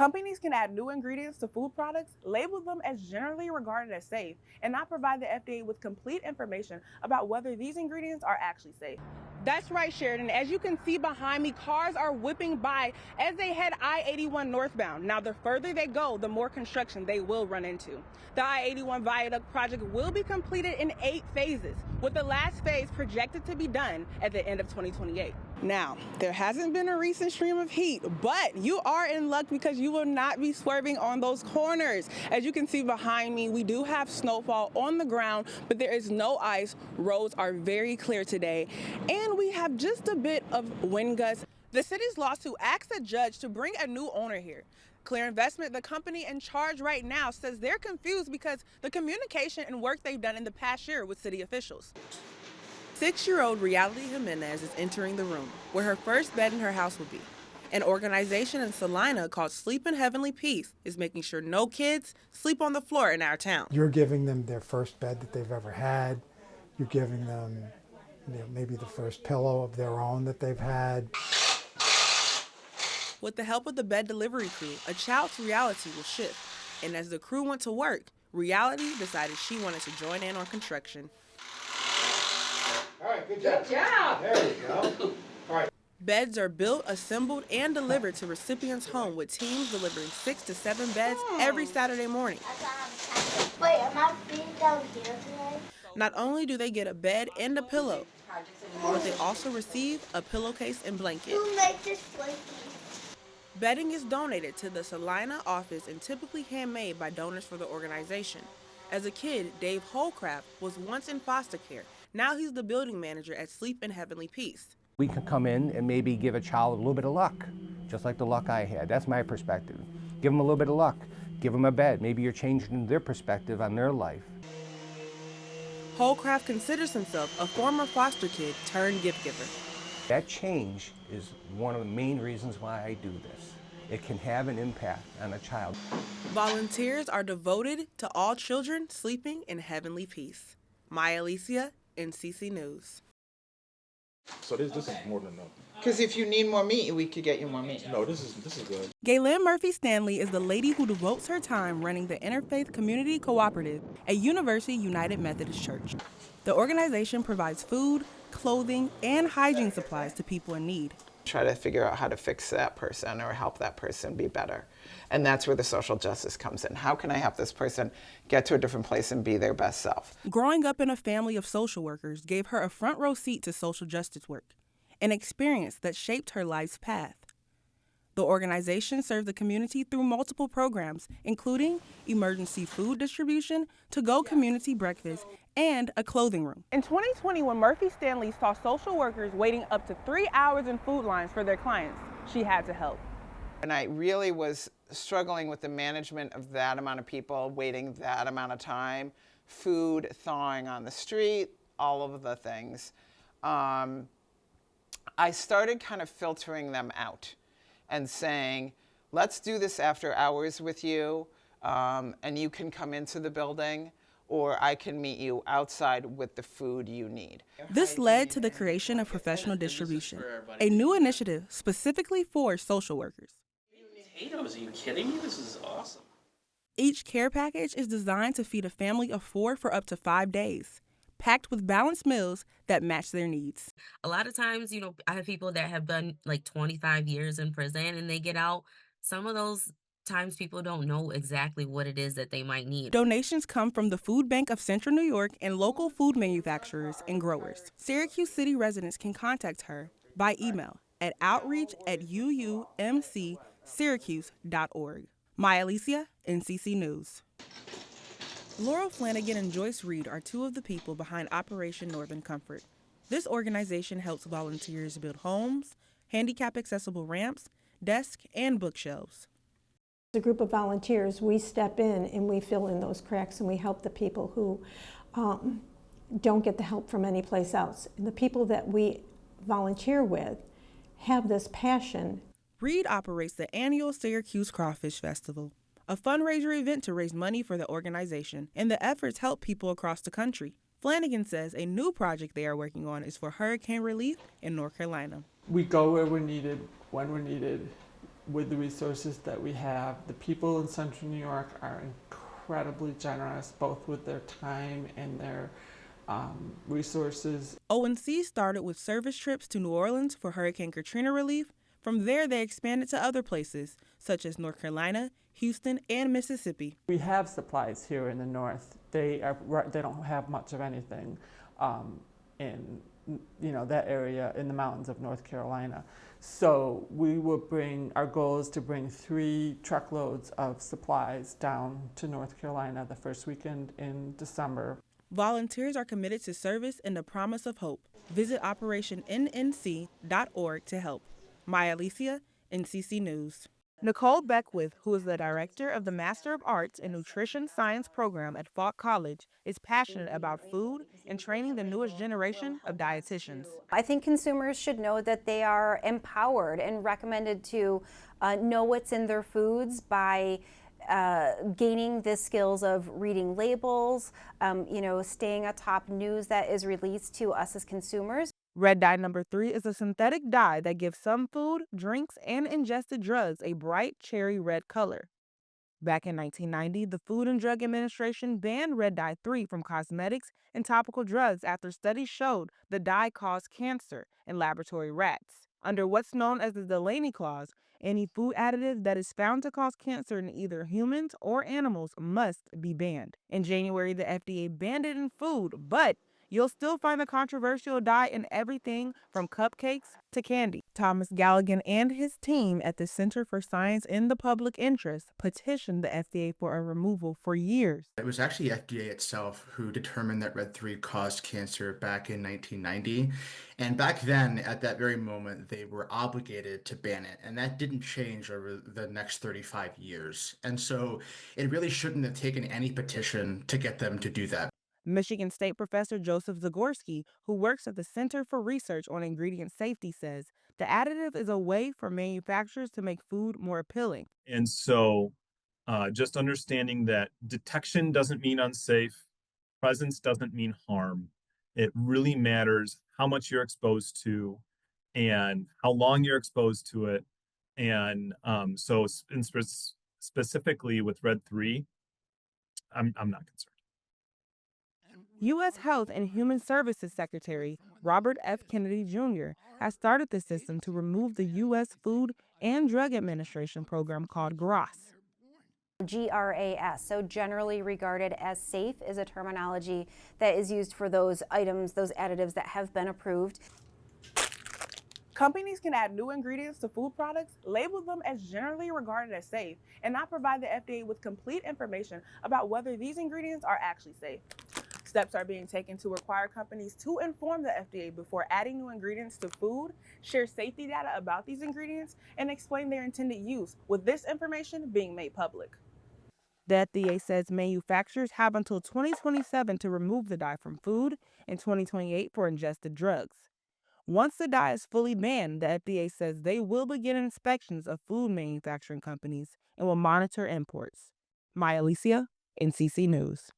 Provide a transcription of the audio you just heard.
Companies can add new ingredients to food products, label them as generally regarded as safe, and not provide the FDA with complete information about whether these ingredients are actually safe. That's right, Sheridan. As you can see behind me, cars are whipping by as they head I-81 northbound. Now, the further they go, the more construction they will run into. The I-81 viaduct project will be completed in 8 phases, with the last phase projected to be done at the end of 2028. Now, there hasn't been a recent stream of heat, but you are in luck because you will not be swerving on those corners. As you can see behind me, we do have snowfall on the ground, but there is no ice. Roads are very clear today, and we have just a bit of wind gusts. The city's lawsuit asks a judge to bring a new owner here. Clear Investment, the company in charge right now, says they're confused because the communication and work they've done in the past year with city officials. 6-year-old Reality Jimenez is entering the room where her first bed in her house will be. An organization in Salina called Sleep in Heavenly Peace is making sure no kids sleep on the floor in our town. You're giving them their first bed that they've ever had. You're giving them maybe the first pillow of their own that they've had. With the help of the bed delivery crew, a child's reality will shift. And as the crew went to work, Reality decided she wanted to join in on construction. All right, good job. Good job. There you go. All right. Beds are built, assembled, and delivered to recipients' home, with teams delivering 6 to 7 beds every Saturday morning. Wait, am I being down here today? Not only do they get a bed and a pillow, but they also receive a pillowcase and blanket. Who made this blanket? Bedding is donated to the Salina office and typically handmade by donors for the organization. As a kid, Dave Holcraft was once in foster care. Now he's the building manager at Sleep in Heavenly Peace. We can come in and maybe give a child a little bit of luck, just like the luck I had. That's my perspective. Give them a little bit of luck. Give them a bed. Maybe you're changing their perspective on their life. Holcraft considers himself a former foster kid turned gift giver. That change is one of the main reasons why I do this. It can have an impact on a child. Volunteers are devoted to all children sleeping in heavenly peace. Mya Alysia, NCC News. So this is more than enough. Because if you need more meat, we could get you more meat. No, this is good. Gaylen Murphy Stanley is the lady who devotes her time running the Interfaith Community Cooperative at University United Methodist Church. The organization provides food, clothing, and hygiene supplies to people in need. Try to figure out how to fix that person or help that person be better. And that's where the social justice comes in. How can I help this person get to a different place and be their best self? Growing up in a family of social workers gave her a front row seat to social justice work, an experience that shaped her life's path. The organization serves the community through multiple programs, including emergency food distribution, to-go community breakfast, and a clothing room. In 2020, when Murphy Stanley saw social workers waiting up to 3 hours in food lines for their clients, she had to help. And I really was struggling with the management of that amount of people waiting that amount of time, food thawing on the street, all of the things. I started kind of filtering them out and saying, let's do this after hours with you, and you can come into the building, or I can meet you outside with the food you need. This led to the creation of Professional Distribution, a new initiative specifically for social workers. Potatoes, are you kidding me? This is awesome. Each care package is designed to feed a family of 4 for up to 5 days, packed with balanced meals that match their needs. A lot of times, I have people that have done like 25 years in prison and they get out. Some of those times people don't know exactly what it is that they might need. Donations come from the Food Bank of Central New York and local food manufacturers and growers. Syracuse City residents can contact her by email at outreach@uumcsyracuse.org. Mya Alysia, NCC News. Laurel Flanagan and Joyce Reed are 2 of the people behind Operation Northern Comfort. This organization helps volunteers build homes, handicap-accessible ramps, desks, and bookshelves. As a group of volunteers, we step in and we fill in those cracks and we help the people who don't get the help from any place else. And the people that we volunteer with have this passion. Reed operates the annual Syracuse Crawfish Festival, a fundraiser event to raise money for the organization, and the efforts help people across the country. Flanagan says a new project they are working on is for hurricane relief in North Carolina. We go where we're needed, when we're needed, with the resources that we have. The people in Central New York are incredibly generous, both with their time and their resources. ONC started with service trips to New Orleans for Hurricane Katrina relief. From there, they expanded to other places, such as North Carolina, Houston, and Mississippi. We have supplies here in the north. They don't have much of anything in that area in the mountains of North Carolina. So our goal is to bring 3 truckloads of supplies down to North Carolina the first weekend in December. Volunteers are committed to service and the promise of hope. Visit OperationNNC.org to help. Mya Alysia, NCC News. Nicole Beckwith, who is the director of the Master of Arts in Nutrition Science program at Falk College, is passionate about food and training the newest generation of dietitians. I think consumers should know that they are empowered and recommended to know what's in their foods by gaining the skills of reading labels, staying atop news that is released to us as consumers. Red dye number 3 is a synthetic dye that gives some food, drinks, and ingested drugs a bright cherry red color. Back in 1990, the Food and Drug Administration banned red dye 3 from cosmetics and topical drugs after studies showed the dye caused cancer in laboratory rats. Under what's known as the Delaney Clause, any food additive that is found to cause cancer in either humans or animals must be banned. In January, the FDA banned it in food, but you'll still find the controversial dye in everything from cupcakes to candy. Thomas Galligan and his team at the Center for Science in the Public Interest petitioned the FDA for a removal for years. It was actually FDA itself who determined that Red 3 caused cancer back in 1990. And back then, at that very moment, they were obligated to ban it. And that didn't change over the next 35 years. And so it really shouldn't have taken any petition to get them to do that. Michigan State professor Joseph Zagorski, who works at the Center for Research on Ingredient Safety, says the additive is a way for manufacturers to make food more appealing. And so just understanding that detection doesn't mean unsafe, presence doesn't mean harm. It really matters how much you're exposed to and how long you're exposed to it. And so specifically with Red 3, I'm not concerned. U.S. Health and Human Services Secretary Robert F. Kennedy Jr. has started the system to remove the U.S. Food and Drug Administration program called GRAS. GRAS, so generally regarded as safe, is a terminology that is used for those items, those additives that have been approved. Companies can add new ingredients to food products, label them as generally regarded as safe, and not provide the FDA with complete information about whether these ingredients are actually safe. Steps are being taken to require companies to inform the FDA before adding new ingredients to food, share safety data about these ingredients, and explain their intended use, with this information being made public. The FDA says manufacturers have until 2027 to remove the dye from food and 2028 for ingested drugs. Once the dye is fully banned, the FDA says they will begin inspections of food manufacturing companies and will monitor imports. Mya Alysia, NCC News.